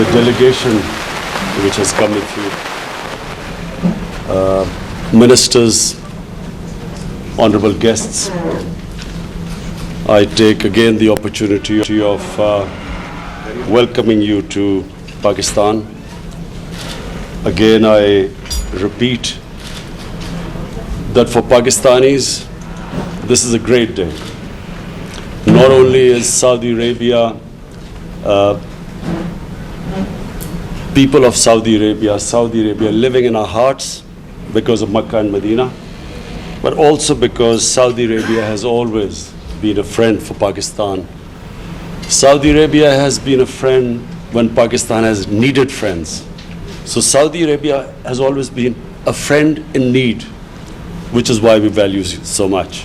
the delegation which has come with you, ministers, honorable guests, I take again the opportunity of welcoming you to Pakistan. Again, I repeat that for Pakistanis, this is a great day. Not only is Saudi Arabia, people of Saudi Arabia living in our hearts because of Makkah and Medina, but also because Saudi Arabia has always been a friend for Pakistan. Saudi Arabia has been a friend when Pakistan has needed friends. So Saudi Arabia has always been a friend in need, which is why we value you so much.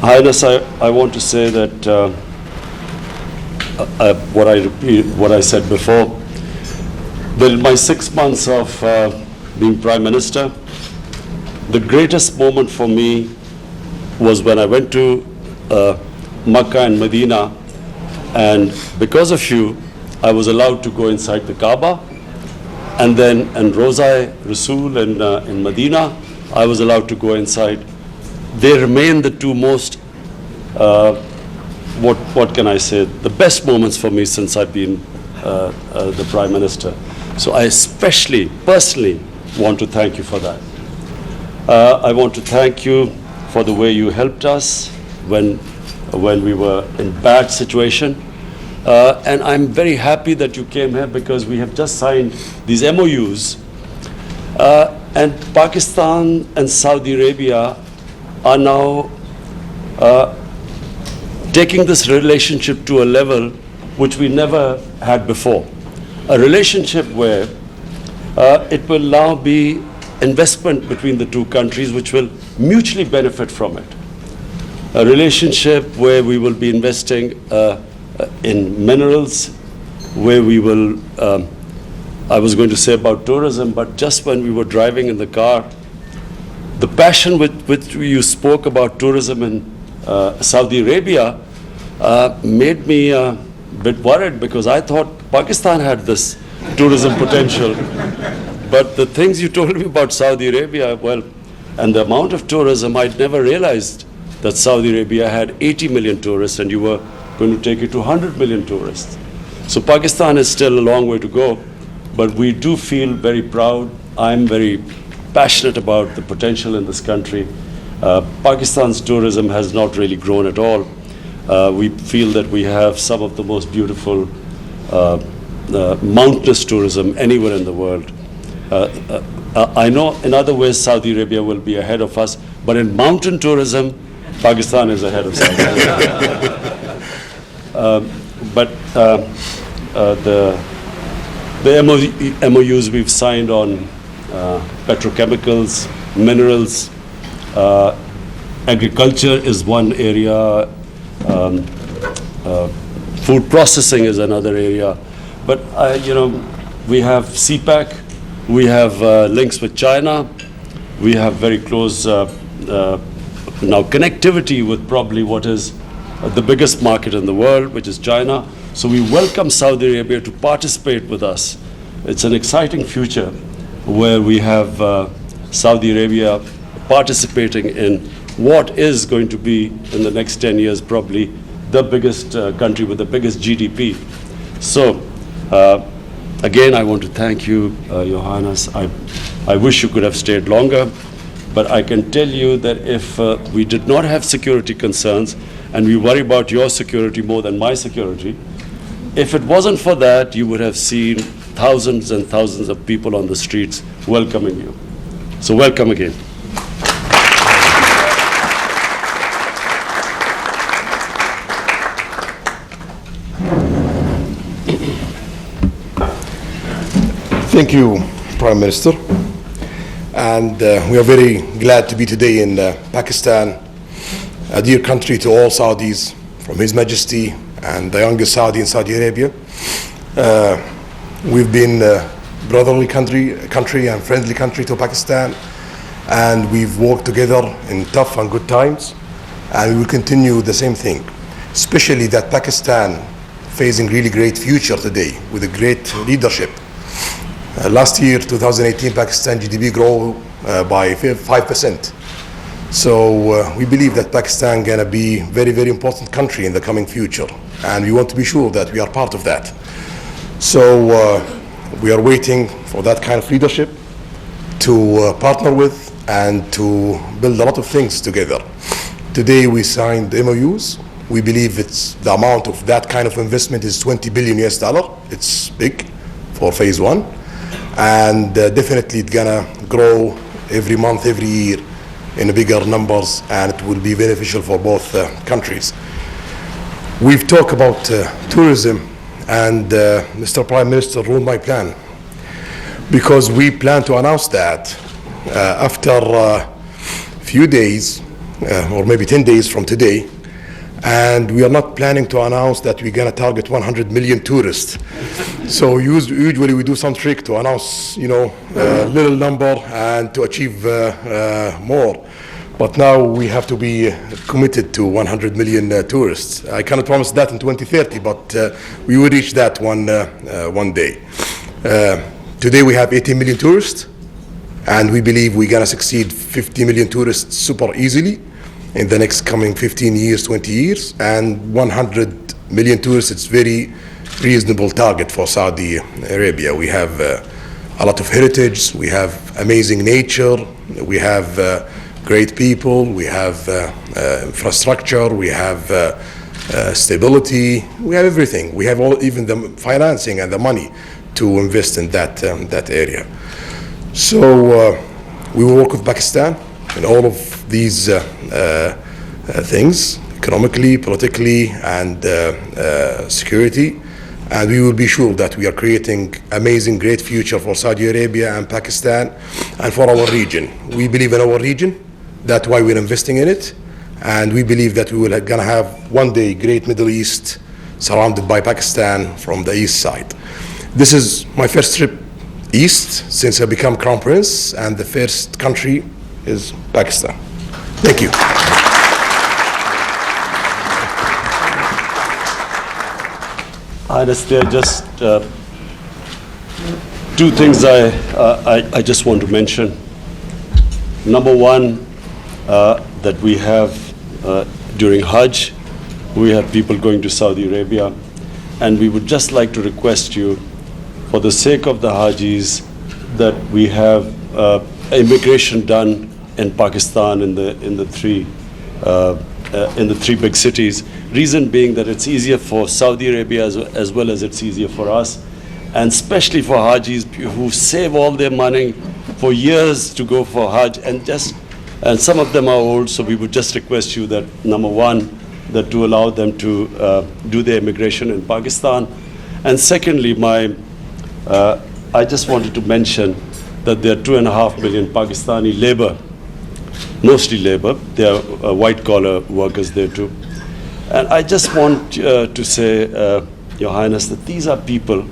Highness, I want to say that what I said before, that in my 6 months of being Prime Minister, the greatest moment for me was when I went to Makkah and Medina, and because of you, I was allowed to go inside the Kaaba, and then in Roza Rasul in Medina, I was allowed to go inside. They remain the two most, what can I say, the best moments for me since I've been the Prime Minister. So I especially, personally, want to thank you for that. I want to thank you for the way you helped us when we were in bad situation. And I'm very happy that you came here because we have just signed these MOUs. And Pakistan and Saudi Arabia are now taking this relationship to a level which we never had before. A relationship where it will now be investment between the two countries which will mutually benefit from it. A relationship where we will be investing in minerals, where we will, I was going to say about tourism, but just when we were driving in the car, the passion with which you spoke about tourism in Saudi Arabia made me a bit worried because I thought Pakistan had this tourism potential. But the things you told me about Saudi Arabia, well, and the amount of tourism, I'd never realized that Saudi Arabia had 80 million tourists and you were going to take it to 100 million tourists. So Pakistan is still a long way to go, but we do feel very proud. I'm very passionate about the potential in this country. Pakistan's tourism has not really grown at all. We feel that we have some of the most beautiful mountainous tourism anywhere in the world. I know in other ways Saudi Arabia will be ahead of us, but in mountain tourism, Pakistan is ahead of Saudi Arabia. But the MOUs we've signed on petrochemicals, minerals, agriculture is one area, food processing is another area. But we have CPAC, we have links with China, we have very close now connectivity with probably what is the biggest market in the world, which is China. So we welcome Saudi Arabia to participate with us. It's an exciting future where we have Saudi Arabia participating in what is going to be in the next 10 years probably the biggest country with the biggest GDP. So again, I want to thank you, Your Highness. I wish you could have stayed longer, but I can tell you that if we did not have security concerns, and we worry about your security more than my security, if it wasn't for that, you would have seen thousands and thousands of people on the streets welcoming you. So welcome again. Thank you, Prime Minister. And we are very glad to be today in Pakistan, a dear country to all Saudis, from His Majesty and the youngest Saudi in Saudi Arabia. We've been a brotherly country and friendly country to Pakistan, and we've worked together in tough and good times, and we will continue the same thing, especially that Pakistan facing really great future today with a great leadership. Last year, 2018, Pakistan GDP grew by 5%. So we believe that Pakistan gonna be very, very important country in the coming future, and we want to be sure that we are part of that. So we are waiting for that kind of leadership to partner with and to build a lot of things together. Today we signed MOUs. We believe it's the amount of that kind of investment is $20 billion US. It's big for phase one, and definitely it's gonna grow every month, every year in bigger numbers, and it will be beneficial for both countries. We've talked about tourism, and Mr. Prime Minister ruled my plan, because we plan to announce that after a few days, or maybe 10 days from today, and we are not planning to announce that we're gonna target 100 million tourists. So usually we do some trick to announce, a little number and to achieve more. But now we have to be committed to 100 million tourists. I cannot promise that in 2030, but we will reach that one day. Today we have 18 million tourists, and we believe we're gonna succeed 50 million tourists super easily in the next coming 15 years, 20 years, and 100 million tourists, it's very reasonable target for Saudi Arabia. We have a lot of heritage, we have amazing nature, we have great people, we have infrastructure, we have stability, we have everything. We have even the financing and the money to invest in that area. So we will work with Pakistan in all of these things, economically, politically, and security. And we will be sure that we are creating amazing, great future for Saudi Arabia and Pakistan and for our region. We believe in our region. That's why we're investing in it. And we believe that we will gonna have one day great Middle East surrounded by Pakistan from the east side. This is my first trip east since I become Crown Prince, and the first country is Pakistan. Thank you. Honestly, just two things I just want to mention. Number one, that we have during Hajj, we have people going to Saudi Arabia, and we would just like to request you, for the sake of the Hajis, that we have immigration done in Pakistan in the three big cities. Reason being that it's easier for Saudi Arabia as well as it's easier for us, and especially for Hajis who save all their money for years to go for Hajj, and some of them are old, so we would just request you that, number one, that to allow them to do their immigration in Pakistan. And secondly, I just wanted to mention that there are 2.5 million Pakistani labor, mostly labor, there are white collar workers there too. And I just want to say, Your Highness, that these are people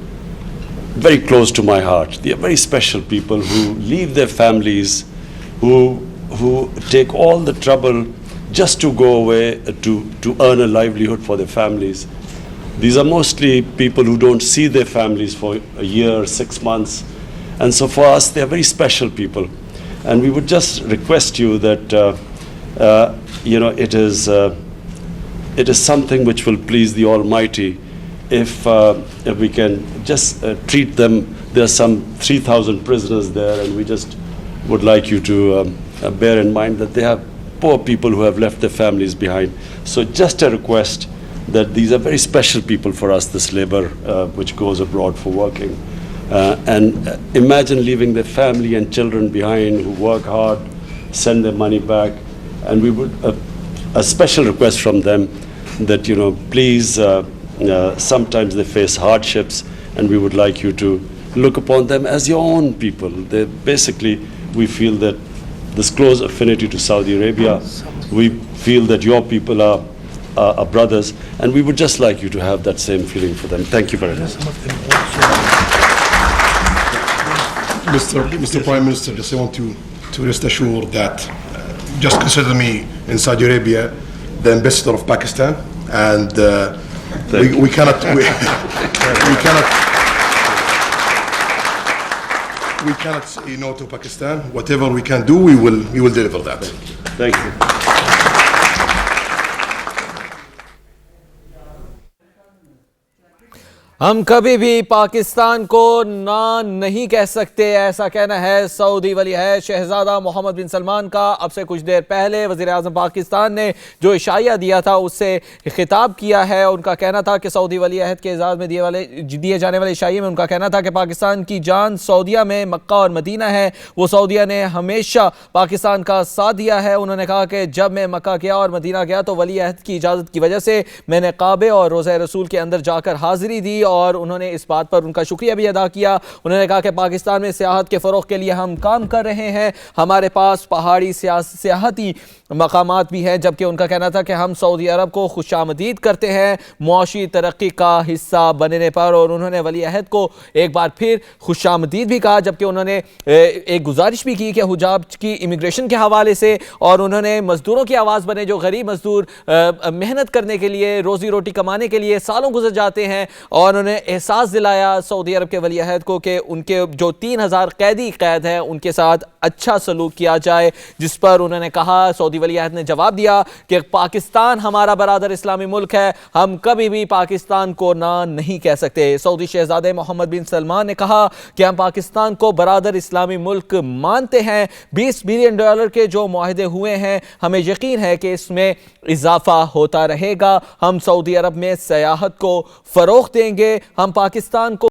very close to my heart. They are very special people who leave their families, who take all the trouble just to go away to earn a livelihood for their families. These are mostly people who don't see their families for a year, 6 months. And so for us, they are very special people. And we would just request you that, it is something which will please the Almighty if we can just treat them. There are some 3,000 prisoners there, and we just would like you to bear in mind that they have poor people who have left their families behind. So just a request that these are very special people for us, this labor which goes abroad for working. And imagine leaving their family and children behind who work hard, send their money back, and we would, a special request from them that, please, sometimes they face hardships, and we would like you to look upon them as your own people. We feel that this close affinity to Saudi Arabia, we feel that your people are brothers, and we would just like you to have that same feeling for them. Thank you very much. Mr. Prime Minister, just I want to rest assured that just consider me in Saudi Arabia the ambassador of Pakistan, and we cannot say no to Pakistan. Whatever we can do, we will deliver that. Thank you. ہم کبھی بھی پاکستان کو نہ نہیں کہہ سکتے، ایسا کہنا ہے سعودی ولی عہد شہزادہ محمد بن سلمان کا۔ اب سے کچھ دیر پہلے وزیر اعظم پاکستان نے جو اشاعیہ دیا تھا اس سے خطاب کیا ہے۔ ان کا کہنا تھا کہ سعودی ولی عہد کے اعزاز میں دیے جانے والے اشاعیے میں ان کا کہنا تھا کہ پاکستان کی جان سعودیہ میں مکہ اور مدینہ ہے، وہ سعودیہ نے ہمیشہ پاکستان کا ساتھ دیا ہے۔ انہوں نے کہا کہ جب میں مکہ گیا اور مدینہ گیا تو ولی عہد کی اجازت کی وجہ سے میں نے کعبے اور روضہ رسول کے اندر جا کر حاضری دی، اور انہوں نے اس بات پر ان کا شکریہ بھی ادا کیا۔ انہوں نے کہا کہ پاکستان میں سیاحت کے فروغ کے لیے ہم کام کر رہے ہیں، ہمارے پاس پہاڑی سیاحتی مقامات بھی ہیں، جبکہ ان کا کہنا تھا کہ ہم سعودی عرب کو خوش آمدید کرتے ہیں معاشی ترقی کا حصہ بننے پر، اور انہوں نے ولی عہد کو ایک بار پھر خوش آمدید بھی کہا، جبکہ انہوں نے ایک گزارش بھی کی کہ حجاب کی امیگریشن کے حوالے سے، اور انہوں نے مزدوروں کی آواز بنے، جو غریب مزدور محنت کرنے کے لیے روزی روٹی کمانے کے لیے سالوں گزر جاتے ہیں، اور انہوں نے احساس دلایا سعودی عرب کے ولی عہد کو کہ ان کے جو 3000 قیدی قید ہیں ان کے ساتھ اچھا سلوک کیا جائے، جس پر انہوں نے کہا، سعودی ولی عہد نے جواب دیا کہ پاکستان ہمارا برادر اسلامی ملک ہے، ہم کبھی بھی پاکستان کو نہ نہیں کہہ سکتے۔ سعودی شہزادے محمد بن سلمان نے کہا کہ ہم پاکستان کو برادر اسلامی ملک مانتے ہیں، $20 بلین کے جو معاہدے ہوئے ہیں ہمیں یقین ہے کہ اس میں اضافہ ہوتا رہے گا، ہم سعودی عرب میں سیاحت کو فروغ دیں گے، ہم پاکستان کو